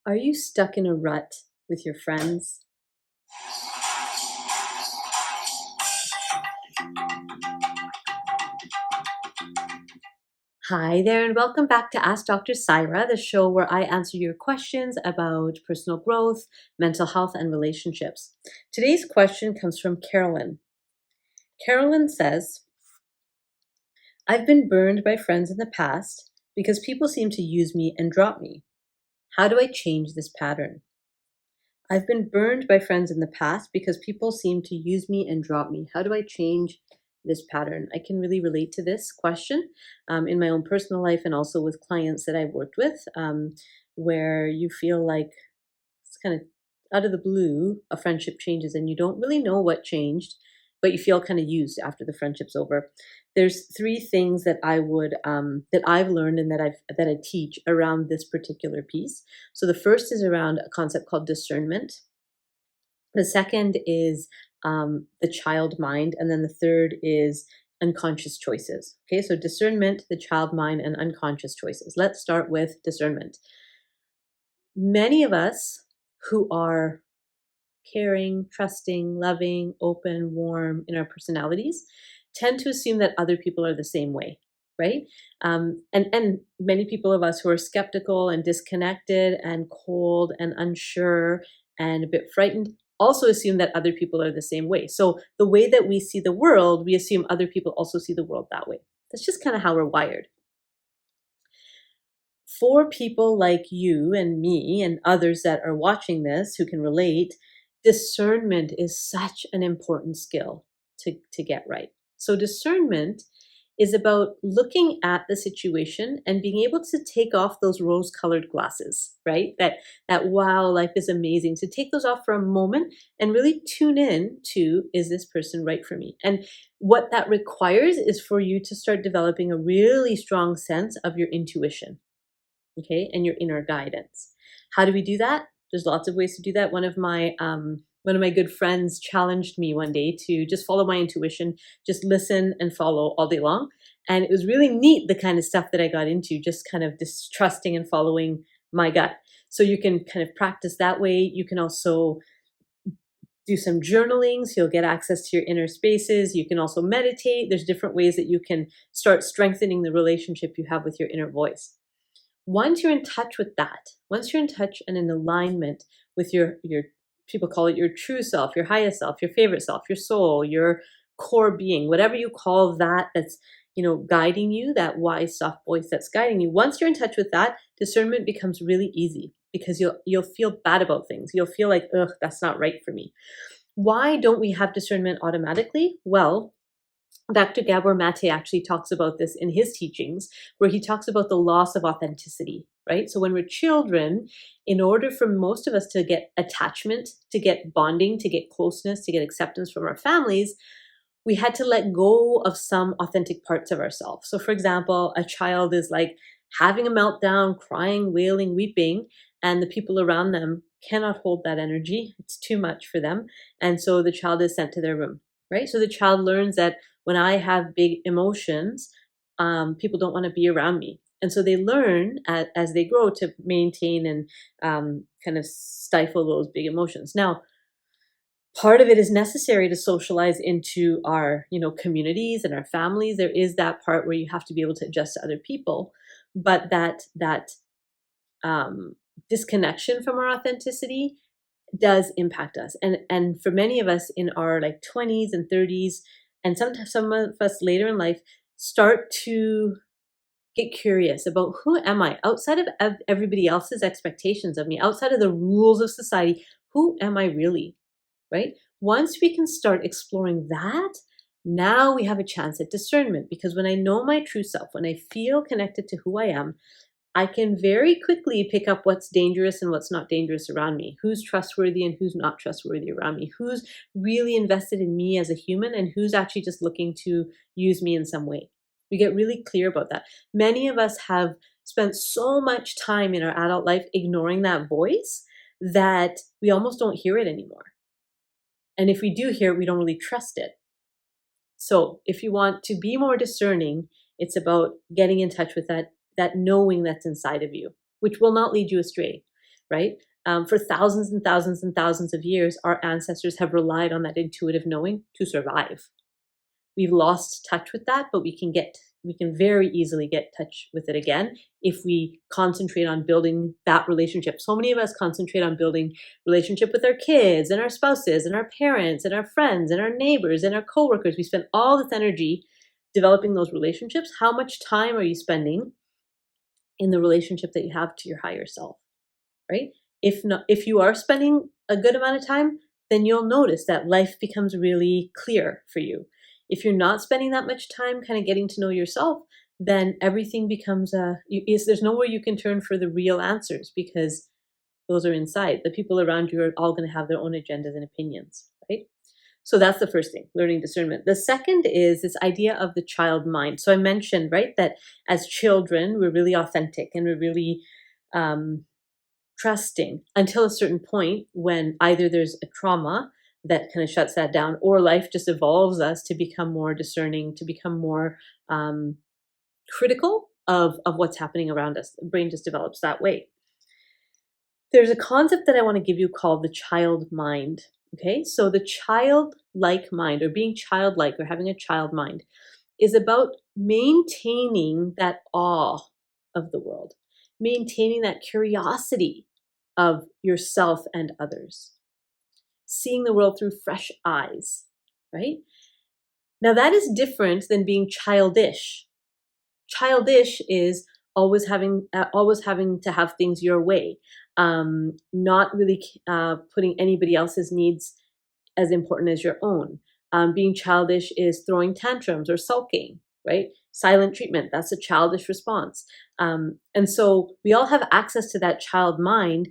Are you stuck in a rut with your friends? Hi there, and welcome back to Ask Dr. Syra, the show where I answer your questions about personal growth, mental health, and relationships. Today's question comes from Carolyn. Carolyn says, I've been burned by friends in the past because people seem to use me and drop me. How do I change this pattern? I've been burned by friends in the past because people seem to use me and drop me. How do I change this pattern? I can really relate to this question in my own personal life and also with clients that I've worked with, where you feel like it's kind of out of the blue, a friendship changes and you don't really know what changed, but you feel kind of used after the friendship's over. There's three things that that I've learned and that I teach around this particular piece. So the first is around a concept called discernment. The second is the child mind, and then the third is unconscious choices. Okay, so discernment, the child mind, and unconscious choices. Let's start with discernment. Many of us who are caring, trusting, loving, open, warm in our personalities tend to assume that other people are the same way, right? And many people of us who are skeptical and disconnected and cold and unsure and a bit frightened also assume that other people are the same way. So the way that we see the world, we assume other people also see the world that way. That's just kind of how we're wired. For people like you and me and others that are watching this who can relate, discernment is such an important skill to get right. So, discernment is about looking at the situation and being able to take off those rose colored glasses, right? That wow, life is amazing. To take those off for a moment and really tune in to, is this person right for me? And what that requires is for you to start developing a really strong sense of your intuition, okay, and your inner guidance. How do we do that? There's lots of ways to do that. One of my good friends challenged me one day to just follow my intuition, just listen and follow all day long. And it was really neat, the kind of stuff that I got into, just kind of distrusting and following my gut. So you can kind of practice that way. You can also do some journaling, so you'll get access to your inner spaces. You can also meditate. There's different ways that you can start strengthening the relationship you have with your inner voice. Once you're in touch with that, once you're in touch and in alignment with your people call it your true self, your highest self, your favorite self, your soul, your core being, whatever you call that, that's guiding you, that wise soft voice that's guiding you. Once you're in touch with that, discernment becomes really easy because you'll feel bad about things. You'll feel like, ugh, that's not right for me. Why don't we have discernment automatically? Well, Dr. Gabor Mate actually talks about this in his teachings, where he talks about the loss of authenticity, right? So when we're children, in order for most of us to get attachment, to get bonding, to get closeness, to get acceptance from our families, we had to let go of some authentic parts of ourselves. So, for example, a child is like having a meltdown, crying, wailing, weeping, and the people around them cannot hold that energy. It's too much for them. And so the child is sent to their room, right? So the child learns that when I have big emotions, people don't want to be around me. And so they learn as they grow to maintain and kind of stifle those big emotions. Now, part of it is necessary to socialize into our communities and our families. There is that part where you have to be able to adjust to other people, but that um, disconnection from our authenticity does impact us. And for many of us in our like 20s and 30s, and sometimes some of us later in life, start to get curious about, who am I outside of everybody else's expectations of me, outside of the rules of society? Who am I really? Right? Once we can start exploring that, now we have a chance at discernment, because when I know my true self, when I feel connected to who I am, I can very quickly pick up what's dangerous and what's not dangerous around me, who's trustworthy and who's not trustworthy around me, who's really invested in me as a human and who's actually just looking to use me in some way. We get really clear about that. Many of us have spent so much time in our adult life ignoring that voice that we almost don't hear it anymore. And if we do hear it, we don't really trust it. So if you want to be more discerning, it's about getting in touch with that knowing that's inside of you, which will not lead you astray, right? For thousands and thousands and thousands of years, our ancestors have relied on that intuitive knowing to survive. We've lost touch with that, but we can very easily get touch with it again if we concentrate on building that relationship. So many of us concentrate on building relationship with our kids and our spouses and our parents and our friends and our neighbors and our coworkers. We spend all this energy developing those relationships. How much time are you spending in the relationship that you have to your higher self, right? If not, if you are spending a good amount of time, then you'll notice that life becomes really clear for you. If you're not spending that much time kind of getting to know yourself, then everything becomes there's nowhere you can turn for the real answers because those are inside. The people around you are all going to have their own agendas and opinions, right? So that's the first thing, learning discernment. The second is this idea of the child mind. So I mentioned, right, that as children, we're really authentic and we're really trusting until a certain point when either there's a trauma that kind of shuts that down or life just evolves us to become more discerning, to become more critical of what's happening around us. The brain just develops that way. There's a concept that I want to give you called the child mind. Okay, so the childlike mind or being childlike or having a child mind is about maintaining that awe of the world, maintaining that curiosity of yourself and others, seeing the world through fresh eyes, right? Now that is different than being childish. Childish is always having to have things your way, not really putting anybody else's needs as important as your own. Being childish is throwing tantrums or sulking, right? Silent treatment, that's a childish response. And so we all have access to that child mind,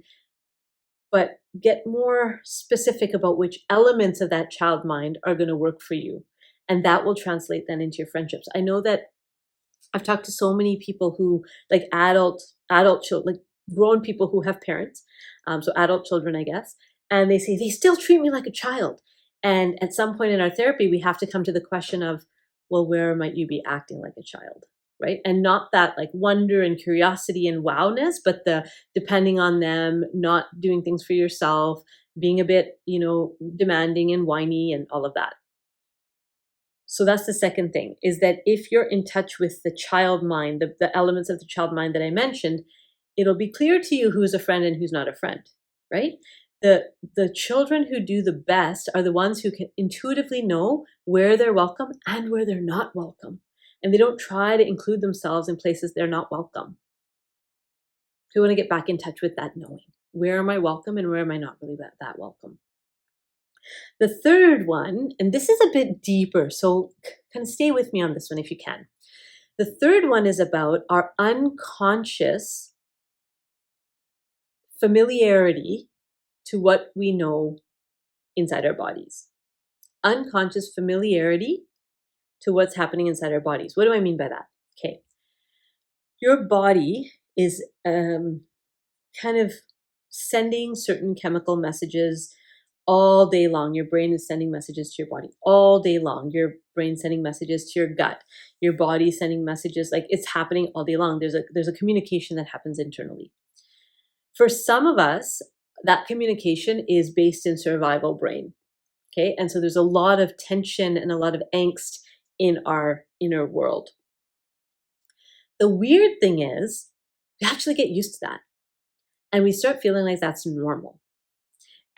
but get more specific about which elements of that child mind are going to work for you. And that will translate then into your friendships. I know that I've talked to so many people who like adult children, like grown people who have parents, so adult children, I guess, and they say they still treat me like a child. And at some point in our therapy, we have to come to the question of, well, where might you be acting like a child, right? And not that like wonder and curiosity and wowness, but the depending on them, not doing things for yourself, being a bit, demanding and whiny and all of that. So that's the second thing, is that if you're in touch with the child mind, the elements of the child mind that I mentioned, it'll be clear to you who's a friend and who's not a friend, right? The children who do the best are the ones who can intuitively know where they're welcome and where they're not welcome. And they don't try to include themselves in places they're not welcome. So we want to get back in touch with that knowing. Where am I welcome and where am I not really that welcome? The third one, and this is a bit deeper, so kind of stay with me on this one if you can. The third one is about our unconscious familiarity to what we know inside our bodies. Unconscious familiarity to what's happening inside our bodies. What do I mean by that? Okay. Your body is kind of sending certain chemical messages all day long. Your brain is sending messages to your body all day long. Your brain sending messages to your gut. Your body sending messages, like it's happening all day long. There's a communication that happens internally. For some of us, that communication is based in survival brain. Okay, and so there's a lot of tension and a lot of angst in our inner world. The weird thing is, we actually get used to that, and we start feeling like that's normal.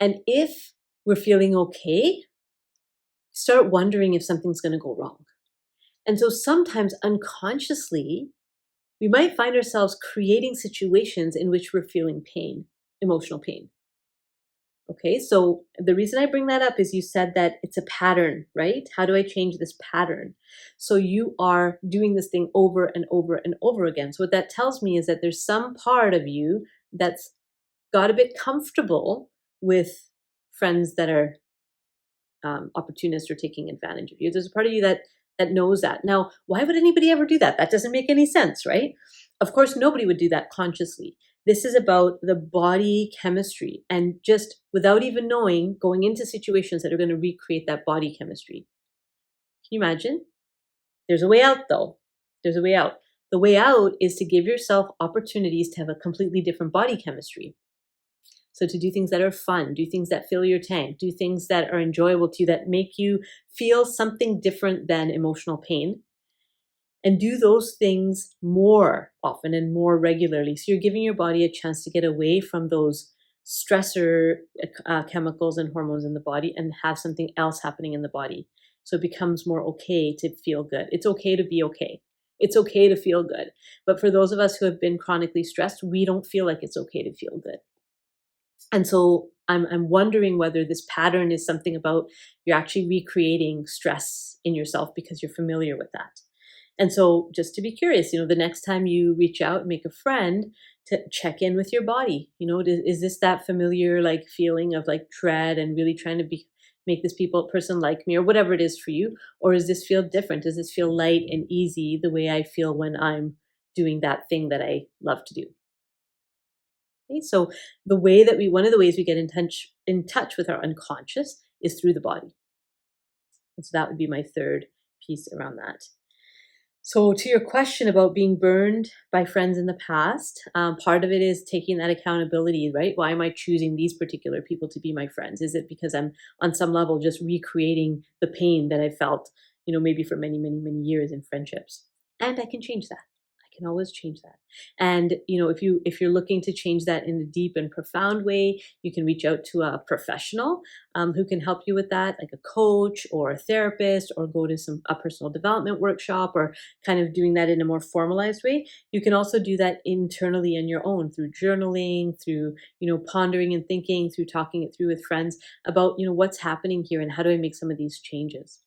And if we're feeling okay, start wondering if something's going to go wrong. And so sometimes unconsciously, we might find ourselves creating situations in which we're feeling pain, emotional pain. Okay, so the reason I bring that up is you said that it's a pattern, right? How do I change this pattern? So you are doing this thing over and over and over again. So what that tells me is that there's some part of you that's got a bit comfortable with friends that are opportunists or taking advantage of you. There's a part of you that knows that. Now, why would anybody ever do that? That doesn't make any sense, right? Of course, nobody would do that consciously. This is about the body chemistry and just without even knowing, going into situations that are going to recreate that body chemistry. Can you imagine? There's a way out though. There's a way out. The way out is to give yourself opportunities to have a completely different body chemistry. So to do things that are fun, do things that fill your tank, do things that are enjoyable to you, that make you feel something different than emotional pain, and do those things more often and more regularly. So you're giving your body a chance to get away from those stressor chemicals and hormones in the body and have something else happening in the body. So it becomes more okay to feel good. It's okay to be okay. It's okay to feel good. But for those of us who have been chronically stressed, we don't feel like it's okay to feel good. And so I'm wondering whether this pattern is something about you're actually recreating stress in yourself because you're familiar with that. And so just to be curious, the next time you reach out and make a friend, to check in with your body. Is this that familiar like feeling of like dread and really trying to make this person like me, or whatever it is for you? Or does this feel different? Does this feel light and easy the way I feel when I'm doing that thing that I love to do? Okay, so one of the ways we get in touch with our unconscious is through the body. And so that would be my third piece around that. So to your question about being burned by friends in the past, part of it is taking that accountability, right? Why am I choosing these particular people to be my friends? Is it because I'm on some level just recreating the pain that I felt, maybe for many, many, many years in friendships? And I can change that. I can always change that. And if you're looking to change that in a deep and profound way, you can reach out to a professional who can help you with that, like a coach or a therapist, or go to a personal development workshop, or kind of doing that in a more formalized way. You can also do that internally on your own through journaling, through, pondering and thinking, through talking it through with friends about, what's happening here and how do I make some of these changes.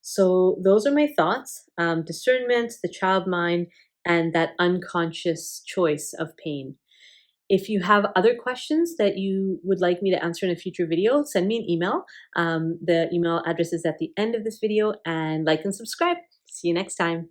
So those are my thoughts: discernment, the child mind, and that unconscious choice of pain. If you have other questions that you would like me to answer in a future video, send me an email. The email address is at the end of this video, and like and subscribe. See you next time.